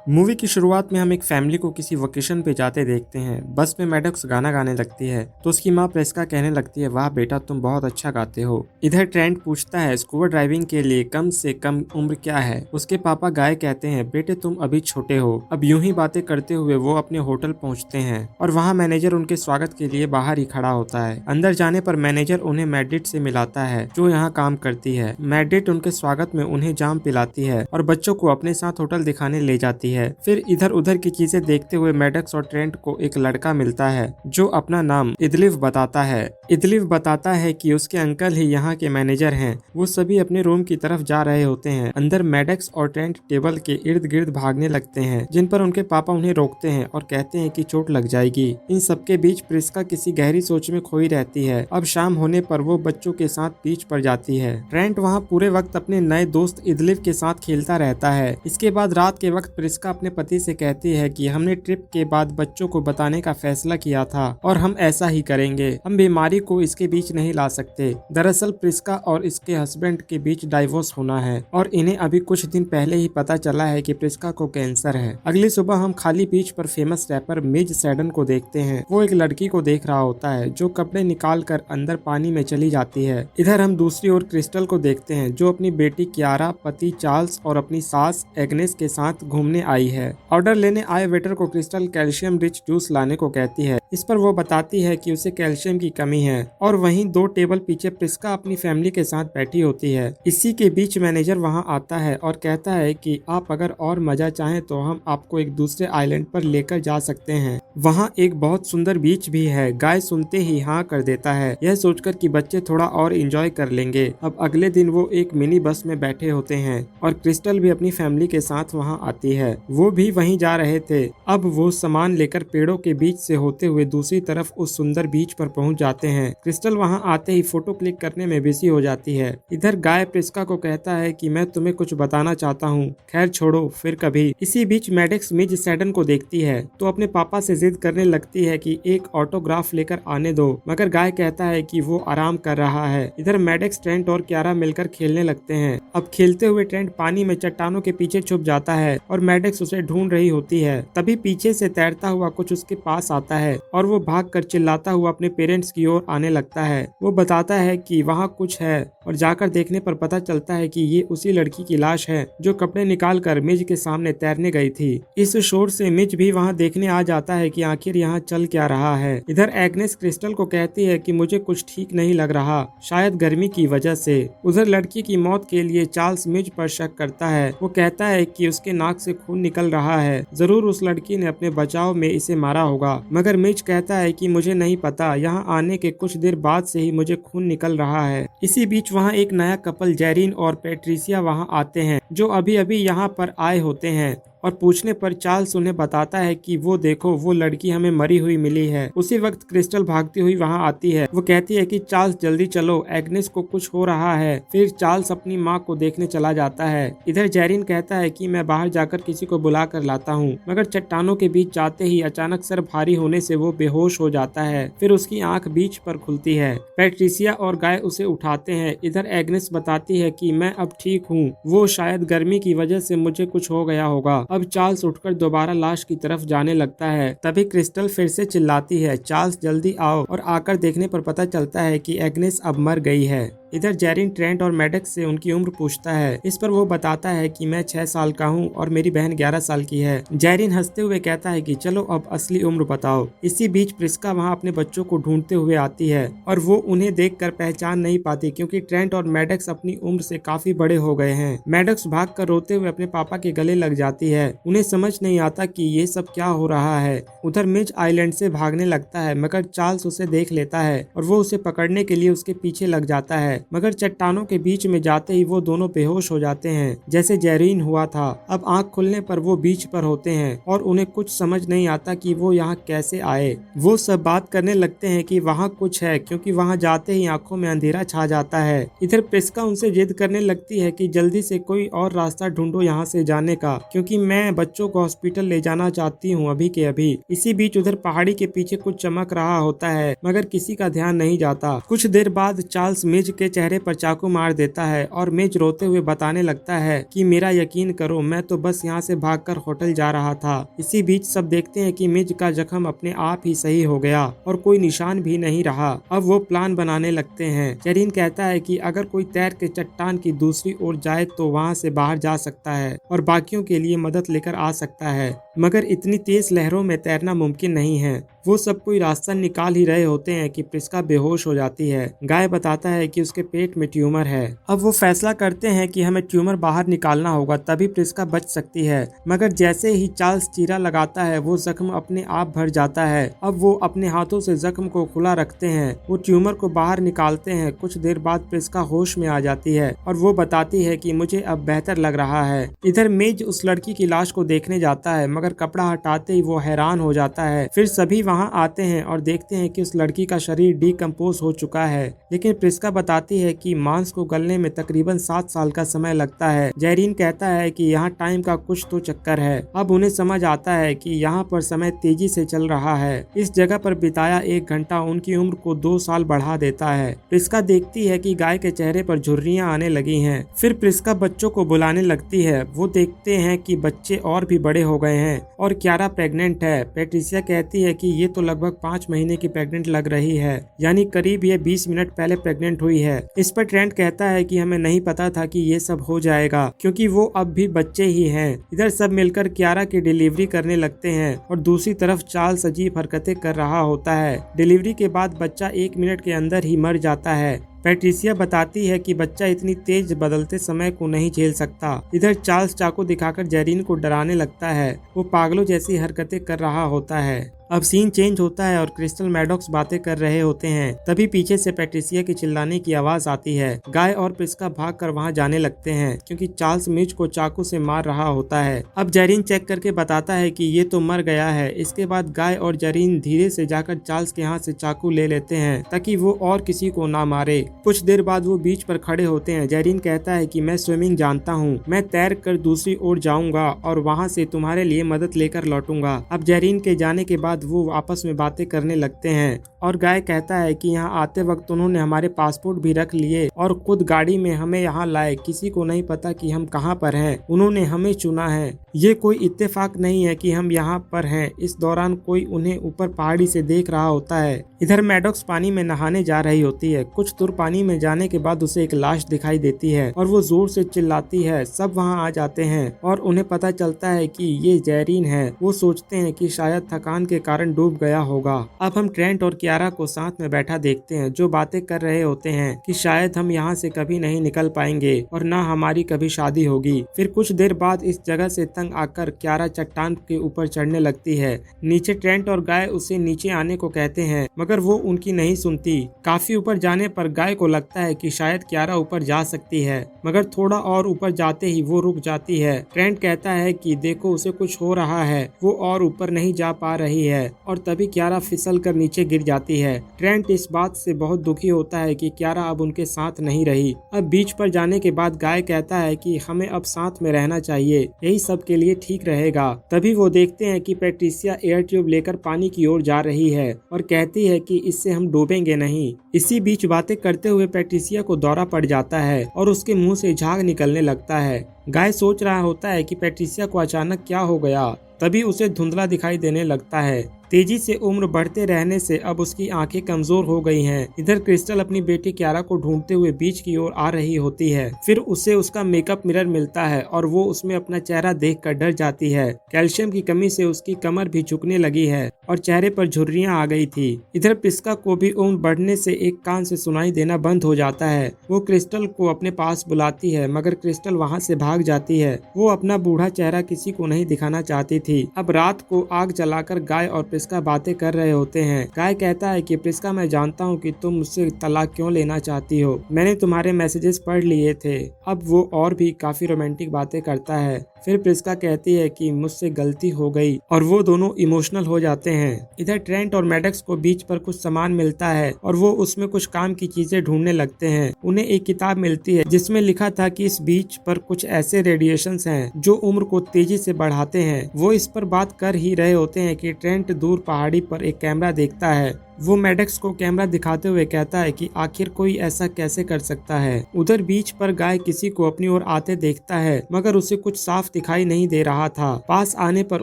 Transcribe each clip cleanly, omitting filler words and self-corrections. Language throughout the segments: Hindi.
मूवी की शुरुआत में हम एक फैमिली को किसी वेकेशन पे जाते देखते हैं। बस में मैडक्स गाना गाने लगती है तो उसकी माँ प्रेस्का कहने लगती है, वाह बेटा तुम बहुत अच्छा गाते हो। इधर ट्रेंट पूछता है, स्कूबा ड्राइविंग के लिए कम से कम उम्र क्या है। उसके पापा गाय कहते हैं, बेटे तुम अभी छोटे हो। अब यूं ही बातें करते हुए वो अपने होटल पहुंचते हैं और वहाँ मैनेजर उनके स्वागत के लिए बाहर ही खड़ा होता है। अंदर जाने पर मैनेजर उन्हें मैड्रिड से मिलाता है जो यहाँ काम करती है। मैड्रिड उनके स्वागत में उन्हें जाम पिलाती है और बच्चों को अपने साथ होटल दिखाने ले जाती है। फिर इधर उधर की चीजें देखते हुए मैडक्स और ट्रेंट को एक लड़का मिलता है जो अपना नाम इदलिव बताता है। इदलिव बताता है कि उसके अंकल ही यहाँ के मैनेजर हैं। वो सभी अपने रूम की तरफ जा रहे होते हैं। अंदर मैडक्स और ट्रेंट टेबल के इर्द गिर्द भागने लगते हैं जिन पर उनके पापा उन्हें रोकते हैं और कहते हैं कि चोट लग जाएगी। इन सबके बीच प्रिस्का किसी गहरी सोच में खोई रहती है। अब शाम होने पर वो बच्चों के साथ बीच पर जाती है। ट्रेंट वहाँ पूरे वक्त अपने नए दोस्त इदलिव के साथ खेलता रहता है। इसके बाद रात के वक्त प्रिस्का अपने पति से कहती है कि हमने ट्रिप के बाद बच्चों को बताने का फैसला किया था और हम ऐसा ही करेंगे। हम बीमारी को इसके बीच नहीं ला सकते। दरअसल प्रिस्का और इसके हस्बैंड के बीच डाइवोर्स होना है और इन्हें अभी कुछ दिन पहले ही पता चला है कि प्रिस्का को कैंसर है। अगली सुबह हम खाली बीच पर फेमस रैपर मिज सैडन को देखते हैं। वो एक लड़की को देख रहा होता है जो कपड़े निकाल कर अंदर पानी में चली जाती है। इधर हम दूसरी ओर क्रिस्टल को देखते हैं जो अपनी बेटी क्यारा, पति चार्ल्स और अपनी सास एग्नेस के साथ घूमने आई है। ऑर्डर लेने आए वेटर को क्रिस्टल कैल्शियम रिच जूस लाने को कहती है। इस पर वो बताती है कि उसे कैल्शियम की कमी है और वहीं 2 टेबल पीछे प्रिस्का अपनी फैमिली के साथ बैठी होती है। इसी के बीच मैनेजर वहां आता है और कहता है कि आप अगर और मजा चाहें तो हम आपको एक दूसरे आइलैंड पर लेकर जा सकते हैं। वहां एक बहुत सुंदर बीच भी है। गाय सुनते ही हाँ कर देता है, यह सोचकर कि बच्चे थोड़ा और एंजॉय कर लेंगे। अब अगले दिन वो एक मिनी बस में बैठे होते हैं और क्रिस्टल भी अपनी फैमिली के साथ वहां आती है। वो भी वहीं जा रहे थे। अब वो सामान लेकर पेड़ों के बीच से होते हुए दूसरी तरफ उस सुंदर बीच पर पहुंच जाते हैं। क्रिस्टल वहां आते ही फोटो क्लिक करने में बिजी हो जाती है। इधर गाय प्रिस्का को कहता है कि मैं तुम्हें कुछ बताना चाहता हूँ, खैर छोड़ो फिर कभी। इसी बीच मैडक्स मिज सैडन को देखती है तो अपने पापा से जिद करने लगती है कि एक ऑटोग्राफ लेकर आने दो, मगर गाय कहता है कि वो आराम कर रहा है। इधर मैडक्स, ट्रेंट और क्यारा मिलकर खेलने लगते हैं। अब खेलते हुए ट्रेंट पानी में चट्टानों के पीछे छुप जाता है और मैडक्स उसे ढूंढ रही होती है। तभी पीछे से तैरता हुआ कुछ उसके पास आता है और वो भागकर चिल्लाता हुआ अपने पेरेंट्स की ओर आने लगता है। वो बताता है कि वहाँ कुछ है और जाकर देखने पर पता चलता है कि ये उसी लड़की की लाश है जो कपड़े निकालकर मिज के सामने तैरने गई थी। इस शोर से मिज भी वहाँ देखने आ जाता है कि आखिर यहाँ चल क्या रहा है। इधर एग्नेस क्रिस्टल को कहती है कि मुझे कुछ ठीक नहीं लग रहा, शायद गर्मी की वजह से। उधर लड़की की मौत के लिए चार्ल्स मिज पर शक करता है। वो कहता है कि उसके नाक से खून निकल रहा है, जरूर उस लड़की ने अपने बचाव में इसे मारा होगा। मगर मिज कहता है कि मुझे नहीं पता, यहाँ आने के कुछ देर बाद से ही मुझे खून निकल रहा है। इसी बीच वहाँ एक नया कपल जेरिन और पैट्रिसिया वहाँ आते हैं जो अभी अभी यहाँ पर आए होते हैं और पूछने पर चार्ल्स उन्हें बताता है कि वो देखो, वो लड़की हमें मरी हुई मिली है। उसी वक्त क्रिस्टल भागती हुई वहां आती है। वो कहती है कि चार्ल्स जल्दी चलो, एग्नेस को कुछ हो रहा है। फिर चार्ल्स अपनी माँ को देखने चला जाता है। इधर जेरिन कहता है कि मैं बाहर जाकर किसी को बुला कर लाता हूँ, मगर चट्टानों के बीच जाते ही अचानक सर भारी होने से वो बेहोश हो जाता है। फिर उसकी आंख बीच पर खुलती है। पैट्रिसिया और गाय उसे उठाते हैं। इधर एग्नेस बताती है कि मैं अब ठीक हूँ, वो शायद गर्मी की वजह से मुझे कुछ हो गया होगा। अब चार्ल्स उठकर दोबारा लाश की तरफ जाने लगता है। तभी क्रिस्टल फिर से चिल्लाती है, चार्ल्स जल्दी आओ, और आकर देखने पर पता चलता है कि एग्नेस अब मर गई है। इधर जेरिन ट्रेंट और मैडक्स से उनकी उम्र पूछता है। इस पर वो बताता है कि मैं 6 साल का हूँ और मेरी बहन 11 साल की है। जेरिन हंसते हुए कहता है कि चलो अब असली उम्र बताओ। इसी बीच प्रिस्का वहाँ अपने बच्चों को ढूंढते हुए आती है और वो उन्हें देखकर पहचान नहीं पाती क्योंकि ट्रेंट और मैडक्स अपनी उम्र से काफी बड़े हो गए हैं। मैडक्स भागकर रोते हुए अपने पापा के गले लग जाती है। उन्हें समझ नहीं आता कि ये सब क्या हो रहा है। उधर मिज आइलैंड से भागने लगता है मगर चार्ल्स उसे देख लेता है और वो उसे पकड़ने के लिए उसके पीछे लग जाता है, मगर चट्टानों के बीच में जाते ही वो दोनों बेहोश हो जाते हैं जैसे जेरिन हुआ था। अब आंख खुलने पर वो बीच पर होते हैं और उन्हें कुछ समझ नहीं आता कि वो यहाँ कैसे आए। वो सब बात करने लगते हैं कि वहाँ कुछ है क्योंकि वहाँ जाते ही आंखों में अंधेरा छा जाता है। इधर प्रिस्का उनसे जिद करने लगती है कि जल्दी से कोई और रास्ता ढूंढो यहाँ से जाने का, क्योंकि मैं बच्चों को हॉस्पिटल ले जाना चाहती हूँ अभी के अभी। इसी बीच उधर पहाड़ी के पीछे कुछ चमक रहा होता है मगर किसी का ध्यान नहीं जाता। कुछ देर बाद चार्ल्स मिज के चेहरे पर चाकू मार देता है और मिज रोते हुए बताने लगता है कि मेरा यकीन करो, मैं तो बस यहाँ से भागकर होटल जा रहा था। इसी बीच सब देखते हैं कि मिज का जख्म अपने आप ही सही हो गया और कोई निशान भी नहीं रहा। अब वो प्लान बनाने लगते हैं। जेरीन कहता है कि अगर कोई तैर के चट्टान की दूसरी ओर जाए तो वहाँ से बाहर जा सकता है और बाकियों के लिए मदद लेकर आ सकता है, मगर इतनी तेज लहरों में तैरना मुमकिन नहीं है। वो सब कोई रास्ता निकाल ही रहे होते हैं कि प्रिस्का बेहोश हो जाती है। गाय बताता है कि उसके पेट में ट्यूमर है। अब वो फैसला करते हैं कि हमें ट्यूमर बाहर निकालना होगा, तभी प्रिस्का बच सकती है। मगर जैसे ही चार्ल्स चीरा लगाता है वो जख्म अपने आप भर जाता है। अब वो अपने हाथों से जख्म को खुला रखते हैं। वो ट्यूमर को बाहर निकालते हैं। कुछ देर बाद प्रिस्का होश में आ जाती है और वो बताती है कि मुझे अब बेहतर लग रहा है। इधर मेज उस लड़की की लाश को देखने जाता है, मगर कपड़ा हटाते ही वो हैरान हो जाता है। फिर सभी वहाँ आते हैं और देखते हैं कि उस लड़की का शरीर डिकम्पोज हो चुका है, लेकिन प्रिस्का बताती है कि मांस को गलने में तकरीबन 7 साल का समय लगता है। जेरीन कहता है कि यहाँ टाइम का कुछ तो चक्कर है। अब उन्हें समझ आता है कि यहाँ पर समय तेजी से चल रहा है। इस जगह पर बिताया 1 घंटा उनकी उम्र को 2 साल बढ़ा देता है। प्रिस्का देखती है कि गाय के चेहरे पर झुर्रियां आने लगी हैं। फिर प्रिस्का बच्चों को बुलाने लगती है। वो देखते हैं कि बच्चे और भी बड़े हो गए हैं और क्यारा प्रेग्नेंट है। पैट्रिसिया कहती है कि ये तो लगभग 5 महीने की प्रेग्नेंट लग रही है, यानी करीब ये 20 मिनट पहले प्रेग्नेंट हुई है। इस पर ट्रेंट कहता है कि हमें नहीं पता था कि ये सब हो जाएगा, क्योंकि वो अब भी बच्चे ही हैं। इधर सब मिलकर क्यारा की डिलीवरी करने लगते हैं और दूसरी तरफ चार्ल्स अजीब हरकतें कर रहा होता है। डिलीवरी के बाद बच्चा 1 मिनट के अंदर ही मर जाता है। पैट्रिसिया बताती है कि बच्चा इतनी तेज बदलते समय को नहीं झेल सकता। इधर चार्ल्स चाकू दिखाकर जेरीन को डराने लगता है। वो पागलों जैसी हरकतें कर रहा होता है। अब सीन चेंज होता है और क्रिस्टल मैडॉक्स बातें कर रहे होते हैं। तभी पीछे से पैट्रिसिया की चिल्लाने की आवाज आती है। गाय और प्रिस्का भागकर वहां जाने लगते हैं, क्योंकि चार्ल्स मिज को चाकू से मार रहा होता है। अब जेरीन चेक करके बताता है कि ये तो मर गया है। इसके बाद गाय और जेरीन धीरे से जाकर चार्ल्स के हाथ से चाकू ले लेते हैं ताकि वो और किसी को ना मारे। कुछ देर बाद वो बीच पर खड़े होते हैं। जेरीन कहता है कि मैं स्विमिंग जानता हूँ, मैं तैर कर दूसरी ओर जाऊंगा और वहाँ से तुम्हारे लिए मदद लेकर लौटूंगा। अब जेरीन के जाने के बाद वो आपस में बातें करने लगते हैं और गाय कहता है कि यहाँ आते वक्त उन्होंने हमारे पासपोर्ट भी रख लिए और खुद गाड़ी में हमें यहाँ लाए। किसी को नहीं पता कि हम कहाँ पर हैं, उन्होंने हमें चुना है। ये कोई इत्तेफाक नहीं है कि हम यहाँ पर हैं। इस दौरान कोई उन्हें ऊपर पहाड़ी से देख रहा होता है। इधर मैडॉक्स पानी में नहाने जा रही होती है। कुछ दूर पानी में जाने के बाद उसे एक लाश दिखाई देती है और वो जोर से चिल्लाती है। सब वहाँ आ जाते हैं और उन्हें पता चलता है कि ये जेरीन है। वो सोचते हैं कि शायद थकान के कारण डूब गया होगा। अब हम ट्रेंट और क्यारा को साथ में बैठा देखते हैं, जो बातें कर रहे होते हैं कि शायद हम यहाँ से कभी नहीं निकल पाएंगे और ना हमारी कभी शादी होगी। फिर कुछ देर बाद इस जगह से तंग आकर क्यारा चट्टान के ऊपर चढ़ने लगती है। नीचे ट्रेंट और गाय उसे नीचे आने को कहते हैं, मगर वो उनकी नहीं सुनती। काफी ऊपर जाने पर गाय को लगता है कि शायद क्यारा ऊपर जा सकती है, मगर थोड़ा और ऊपर जाते ही वो रुक जाती है। ट्रेंट कहता है कि देखो उसे कुछ हो रहा है, वो और ऊपर नहीं जा पा रही है और तभी क्यारा फिसल कर नीचे गिर जाती है। ट्रेंट इस बात से बहुत दुखी होता है कि क्यारा अब उनके साथ नहीं रही। अब बीच पर जाने के बाद गाय कहता है कि हमें अब साथ में रहना चाहिए, यही सबके लिए ठीक रहेगा। तभी वो देखते हैं कि पैट्रिसिया एयर ट्यूब लेकर पानी की ओर जा रही है और कहती है कि इससे हम डूबेंगे नहीं। इसी बीच बातें करते हुए पैट्रिसिया को दौरा पड़ जाता है और उसके मुंह से झाग निकलने लगता है। गाय सोच रहा होता है कि पैट्रिसिया को अचानक क्या हो गया। तभी उसे धुंधला दिखाई देने लगता है। तेजी से उम्र बढ़ते रहने से अब उसकी आंखें कमजोर हो गई हैं। इधर क्रिस्टल अपनी बेटी क्यारा को ढूंढते हुए बीच की ओर आ रही होती है। फिर उसे उसका मेकअप मिरर मिलता है और वो उसमें अपना चेहरा देखकर डर जाती है। कैल्शियम की कमी से उसकी कमर भी झुकने लगी है और चेहरे पर झुर्रियां आ गई थी। इधर प्रिस्का को भी उम्र बढ़ने से एक कान से सुनाई देना बंद हो जाता है। वो क्रिस्टल को अपने पास बुलाती है, मगर क्रिस्टल वहाँ से भाग जाती है। वो अपना बूढ़ा चेहरा किसी को नहीं दिखाना चाहती थी। अब रात को आग जलाकर गाय और प्रिस्का बातें कर रहे होते हैं। गाय कहता है कि प्रिस्का, मैं जानता हूँ कि तुम मुझसे तलाक क्यों लेना चाहती हो, मैंने तुम्हारे मैसेजेस पढ़ लिए थे। अब वो और भी काफी रोमांटिक बातें करता है। फिर प्रिस्का कहती है कि मुझसे गलती हो गई और वो दोनों इमोशनल हो जाते हैं। इधर ट्रेंट और मैडॉक्स को बीच पर कुछ सामान मिलता है और वो उसमें कुछ काम की चीजें ढूंढने लगते हैं। उन्हें एक किताब मिलती है जिसमें लिखा था कि इस बीच पर कुछ ऐसे रेडिएशंस हैं जो उम्र को तेजी से बढ़ाते हैं। वो इस पर बात कर ही रहे होते हैं कि ट्रेंट दूर पहाड़ी पर एक कैमरा देखता है वो मैडक्स को कैमरा दिखाते हुए कहता है कि आखिर कोई ऐसा कैसे कर सकता है। उधर बीच पर गाय किसी को अपनी ओर आते देखता है, मगर उसे कुछ साफ दिखाई नहीं दे रहा था। पास आने पर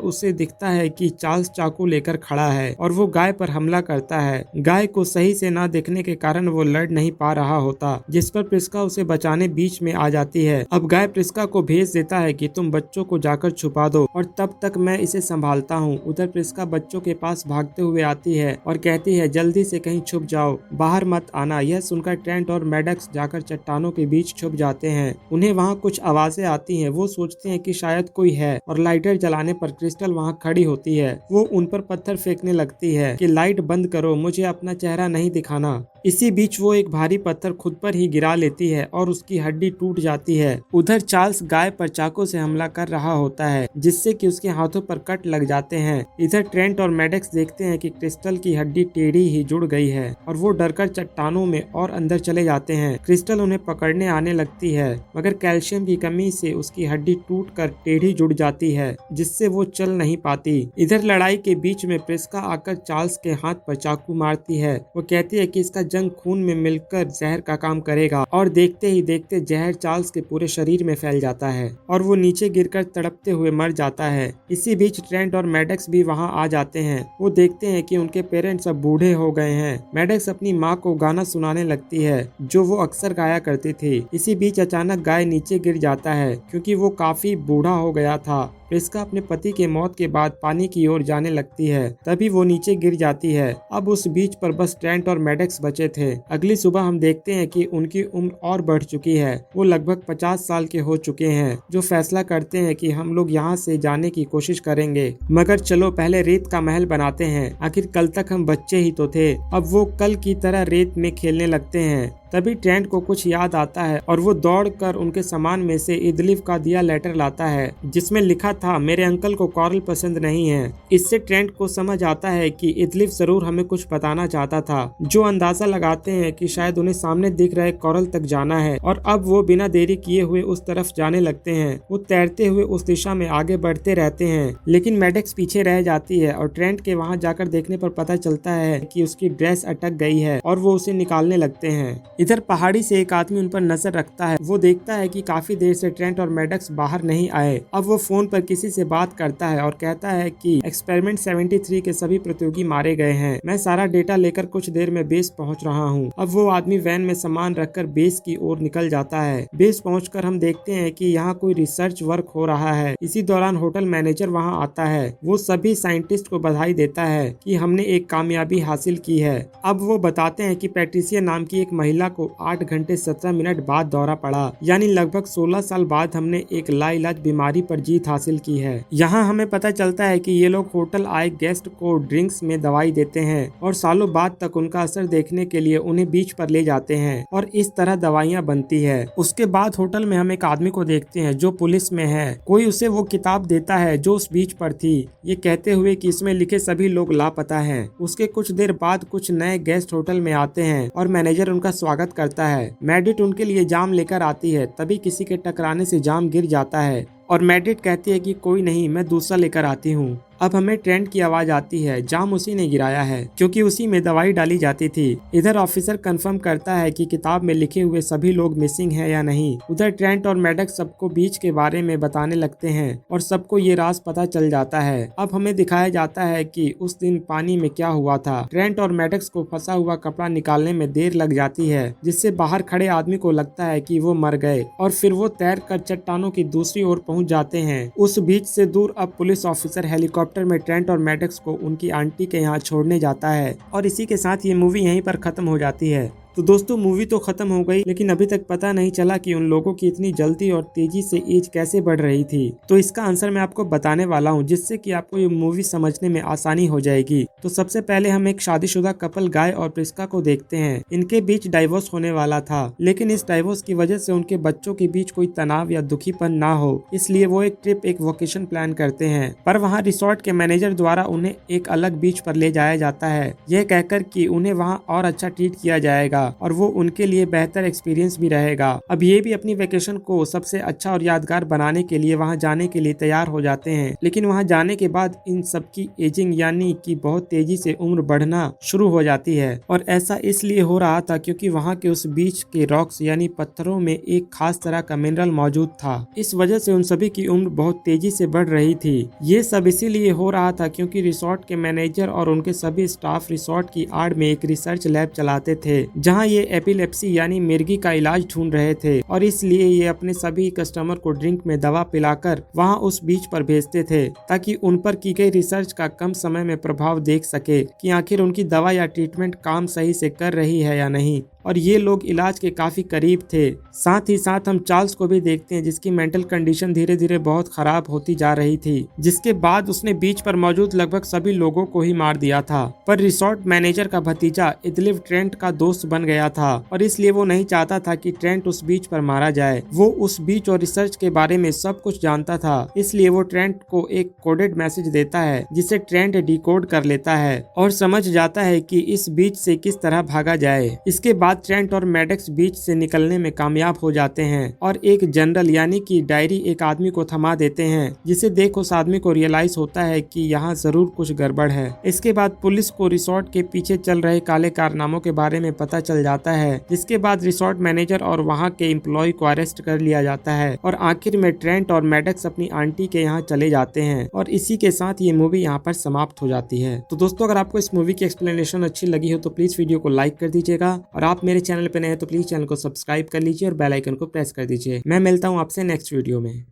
उसे दिखता है कि चार्ल्स चाकू लेकर खड़ा है और वो गाय पर हमला करता है। गाय को सही से ना देखने के कारण वो लड़ नहीं पा रहा होता, जिस पर प्रिस्का उसे बचाने बीच में आ जाती है। अब गाय प्रिस्का को भेज देता है कि तुम बच्चों को जाकर छुपा दो और तब तक मैं इसे संभालता हूँ। उधर प्रिस्का बच्चों के पास भागते हुए आती है और कहती है जल्दी से कहीं छुप जाओ, बाहर मत आना। यह सुनकर ट्रेंट और मैडक्स जाकर चट्टानों के बीच छुप जाते हैं। उन्हें वहाँ कुछ आवाजें आती हैं। वो सोचते हैं कि शायद कोई है और लाइटर जलाने पर क्रिस्टल वहाँ खड़ी होती है। वो उन पर पत्थर फेंकने लगती है कि लाइट बंद करो, मुझे अपना चेहरा नहीं दिखाना। इसी बीच वो एक भारी पत्थर खुद पर ही गिरा लेती है और उसकी हड्डी टूट जाती है। उधर चार्ल्स गाय पर चाकू से हमला कर रहा होता है, जिससे कि उसके हाथों पर कट लग जाते हैं। इधर ट्रेंट और मैडक्स देखते हैं कि क्रिस्टल की हड्डी टेढ़ी ही जुड़ गई है और वो डरकर चट्टानों में और अंदर चले जाते हैं। क्रिस्टल उन्हें पकड़ने आने लगती है, मगर कैल्शियम की कमी से उसकी हड्डी टूट कर टेढ़ी जुड़ जाती है, जिससे वो चल नहीं पाती। इधर लड़ाई के बीच में प्रिस्का आकर चार्ल्स के हाथ पर चाकू मारती है। वो कहती है कि इसका जंग खून में मिलकर जहर का काम करेगा और देखते ही देखते जहर चार्ल्स के पूरे शरीर में फैल जाता है और वो नीचे गिरकर तड़पते हुए मर जाता है। इसी बीच ट्रेंट और मैडक्स भी वहां आ जाते हैं। वो देखते हैं कि उनके पेरेंट्स अब बूढ़े हो गए हैं। मैडक्स अपनी माँ को गाना सुनाने लगती है जो वो अक्सर गाया करती थी। इसी बीच अचानक गाय नीचे गिर जाता है क्योंकि वो काफी बूढ़ा हो गया था। प्रिस्का अपने पति के मौत के बाद पानी की ओर जाने लगती है, तभी वो नीचे गिर जाती है। अब उस बीच पर बस ट्रेंट और मैडक्स बचे थे। अगली सुबह हम देखते हैं कि उनकी उम्र और बढ़ चुकी है। वो लगभग 50 साल के हो चुके हैं, जो फैसला करते हैं कि हम लोग यहाँ से जाने की कोशिश करेंगे, मगर चलो पहले रेत का महल बनाते हैं। आखिर कल तक हम बच्चे ही तो थे। अब वो कल की तरह रेत में खेलने लगते हैं। तभी ट्रेंट को कुछ याद आता है और वो दौड़कर उनके सामान में से इदलिफ का दिया लेटर लाता है, जिसमें लिखा था मेरे अंकल को कॉरल पसंद नहीं है। इससे ट्रेंट को समझ आता है कि इदलिफ जरूर हमें कुछ बताना चाहता था, जो अंदाजा लगाते हैं कि शायद उन्हें सामने दिख रहे कॉरल तक जाना है और अब वो बिना देरी किए हुए उस तरफ जाने लगते हैं। वो तैरते हुए उस दिशा में आगे बढ़ते रहते हैं, लेकिन मैडक्स पीछे रह जाती है और ट्रेंट के वहाँ जाकर देखने पर पता चलता है कि उसकी ड्रेस अटक गई है और वो उसे निकालने लगते हैं। इधर पहाड़ी से एक आदमी उन पर नजर रखता है। वो देखता है कि काफी देर से ट्रेंट और मैडक्स बाहर नहीं आए। अब वो फोन पर किसी से बात करता है और कहता है कि एक्सपेरिमेंट 73 के सभी प्रतियोगी मारे गए हैं। मैं सारा डेटा लेकर कुछ देर में बेस पहुंच रहा हूं। अब वो आदमी वैन में सामान रखकर बेस की ओर निकल जाता है। बेस पहुंचकर हम देखते हैं कि यहाँ कोई रिसर्च वर्क हो रहा है। इसी दौरान होटल मैनेजर वहाँ आता है। वो सभी साइंटिस्ट को बधाई देता है कि हमने एक कामयाबी हासिल की है। अब वो बताते हैं कि पैट्रिसिया नाम की एक महिला को 8 घंटे 17 मिनट बाद दौरा पड़ा, यानी लगभग 16 साल बाद हमने एक लाइलाज बीमारी पर जीत हासिल की है। यहाँ हमें पता चलता है कि ये लोग होटल आए गेस्ट को ड्रिंक्स में दवाई देते हैं और सालों बाद तक उनका असर देखने के लिए उन्हें बीच पर ले जाते हैं और इस तरह दवाइयाँ बनती है। उसके बाद होटल में हम एक आदमी को देखते हैं जो पुलिस में है। कोई उसे वो किताब देता है जो उस बीच पर थी, ये कहते हुए कि इसमें लिखे सभी लोग लापता हैं। उसके कुछ देर बाद कुछ नए गेस्ट होटल में आते हैं और मैनेजर उनका स्वागत करता है। मैडिट उनके लिए जाम लेकर आती है, तभी किसी के टकराने से जाम गिर जाता है और मैडिट कहती है कि कोई नहीं, मैं दूसरा लेकर आती हूँ। अब हमें ट्रेंट की आवाज आती है। जाम उसी ने गिराया है क्योंकि उसी में दवाई डाली जाती थी। इधर ऑफिसर कंफर्म करता है कि किताब में लिखे हुए सभी लोग मिसिंग हैं या नहीं। उधर ट्रेंट और मैडक्स सबको बीच के बारे में बताने लगते हैं और सबको ये राज पता चल जाता है। अब हमें दिखाया जाता है कि उस दिन पानी में क्या हुआ था। ट्रेंट और मैडक्स को फंसा हुआ कपड़ा निकालने में देर लग जाती है, जिससे बाहर खड़े आदमी को लगता है कि वो मर गए और फिर वो तैर कर चट्टानों की दूसरी ओर पहुंच जाते हैं। उस बीच से दूर अब पुलिस ऑफिसर हेलीकॉप्टर में ट्रेंट और मैडक्स को उनकी आंटी के यहाँ छोड़ने जाता है और इसी के साथ ये मूवी यहीं पर खत्म हो जाती है। तो दोस्तों मूवी तो खत्म हो गई, लेकिन अभी तक पता नहीं चला कि उन लोगों की इतनी जल्दी और तेजी से एज कैसे बढ़ रही थी। तो इसका आंसर मैं आपको बताने वाला हूँ, जिससे कि आपको ये मूवी समझने में आसानी हो जाएगी। तो सबसे पहले हम एक शादीशुदा कपल गाय और प्रिस्का को देखते हैं। इनके बीच डाइवोर्स होने वाला था, लेकिन इस डाइवोर्स की वजह से उनके बच्चों के बीच कोई तनाव या दुखीपन ना हो, इसलिए वो एक ट्रिप, एक वोकेशन प्लान करते हैं। पर वहाँ रिसोर्ट के मैनेजर द्वारा उन्हें एक अलग बीच पर ले जाया जाता है, यह कहकर कि उन्हें वहाँ और अच्छा ट्रीट किया जाएगा। जाएगा और वो उनके लिए बेहतर एक्सपीरियंस भी रहेगा। अब ये भी अपनी वेकेशन को सबसे अच्छा और यादगार बनाने के लिए वहाँ जाने के लिए तैयार हो जाते हैं, लेकिन वहाँ जाने के बाद इन सबकी एजिंग यानी कि बहुत तेजी से उम्र बढ़ना शुरू हो जाती है। और ऐसा इसलिए हो रहा था क्योंकि वहाँ के उस बीच के रॉक्स यानी पत्थरों में एक खास तरह का मिनरल मौजूद था। इस वजह से उन सभी की उम्र बहुत तेजी से बढ़ रही थी। ये सब इसीलिए हो रहा था क्योंकि रिसोर्ट के मैनेजर और उनके सभी स्टाफ रिसोर्ट की आड़ में एक रिसर्च लैब चलाते थे, जहाँ ये एपिलेप्सी यानी मिर्गी का इलाज ढूंढ रहे थे। और इसलिए ये अपने सभी कस्टमर को ड्रिंक में दवा पिलाकर वहाँ उस बीच पर भेजते थे, ताकि उन पर की गई रिसर्च का कम समय में प्रभाव देख सके कि आखिर उनकी दवा या ट्रीटमेंट काम सही से कर रही है या नहीं। और ये लोग इलाज के काफी करीब थे। साथ ही साथ हम चार्ल्स को भी देखते हैं, जिसकी मेंटल कंडीशन धीरे धीरे बहुत खराब होती जा रही थी, जिसके बाद उसने बीच पर मौजूद लगभग सभी लोगों को ही मार दिया था। पर रिसोर्ट मैनेजर का भतीजा इदलिव ट्रेंट का दोस्त बन गया था और इसलिए वो नहीं चाहता था कि ट्रेंट उस बीच पर मारा जाए। वो उस बीच और रिसर्च के बारे में सब कुछ जानता था, इसलिए वो ट्रेंट को एक कोडेड मैसेज देता है, जिसे ट्रेंट डिकोड कर लेता है और समझ जाता है कि इस बीच से किस तरह भागा जाए। इसके बाद ट्रेंट और मैडक्स बीच से निकलने में कामयाब हो जाते हैं और एक जनरल यानी कि डायरी एक आदमी को थमा देते हैं, जिसे देख उस आदमी को रियलाइज होता है कि यहाँ जरूर कुछ गड़बड़ है। इसके बाद पुलिस को रिसोर्ट के पीछे चल रहे काले कारनामों के बारे में पता चल जाता है, जिसके बाद रिसोर्ट मैनेजर और वहाँ के एम्प्लॉय को अरेस्ट कर लिया जाता है और आखिर में ट्रेंट और मैडक्स अपनी आंटी के यहाँ चले जाते हैं। और इसी के साथ ये मूवी यहाँ पर समाप्त हो जाती है। तो दोस्तों, अगर आपको इस मूवी की एक्सप्लेनेशन अच्छी लगी हो तो प्लीज वीडियो को लाइक कर दीजिएगा, और आप मेरे चैनल पे नए हैं तो प्लीज चैनल को सब्सक्राइब कर लीजिए और बेल आइकन को प्रेस कर दीजिए। मैं मिलता हूँ आपसे नेक्स्ट वीडियो में।